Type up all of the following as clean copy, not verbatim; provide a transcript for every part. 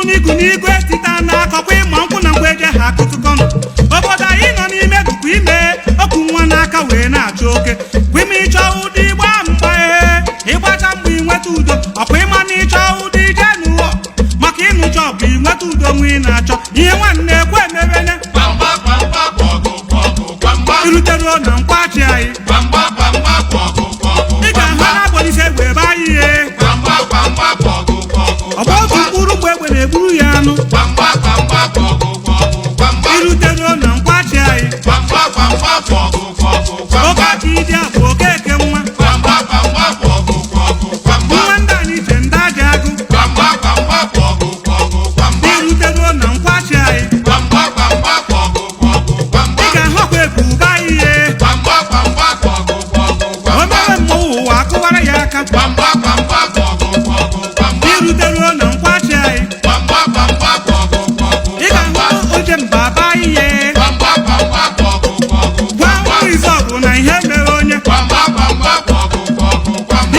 n'igu n'igwe tita n'akọkwa ịma nkwụ na nkwa eje ha akụtụkọnụ obodo anyị nọ n'ime gụkwa ime okwu nwa n'aka wee na-achọ oke kwime ịchọ ụdị ịgba mgba ịgbata mgbe inweta udo ọkwa ịma na ịchọ ụdị ije n'ụwa maka ịnụcha ọbụ inweta udo nwe ị na-achọ ihe nwanne ekwe emebene irutere na nkwachi anyị ị ga-ahụ na agbọlise egbe ebe anyị ihe ọgba otu mkpụrụ mgbe egbe na-egburu ya anụ irutere na nkwachi anyị oge aka ịdị abụ okeke nwa nwa ndị anyị je ndị aja agụ irutere na nkwachi anyị ị ga-ahụkwa ebu ụba ihe o mere mmọnwụ ụwa akụwara ya aka irutere na nkwachi anyị ị ga-ahụ oje mba aba ihe gwa nwa izọgụ na ihe mere onye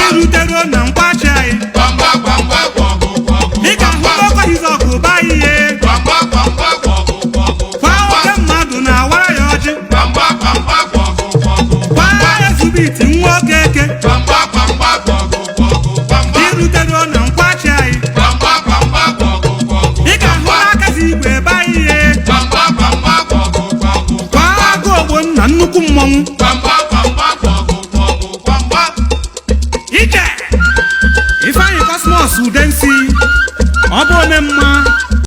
irutere na nkwachi anyị ị ga-ahụ ọkwa izọgụ ba ihe kwa oke mmadụ na-awara ya ọjị kwa ezubiti nwa okeke irutere na nkwachi anyị ị ga-ahụ n'akazi igwe ebe ihe kwa agụ ogbo nna nnukwu mmọnwụ ije Ifeanyi Cosmos Udensi ọ bụ ome mma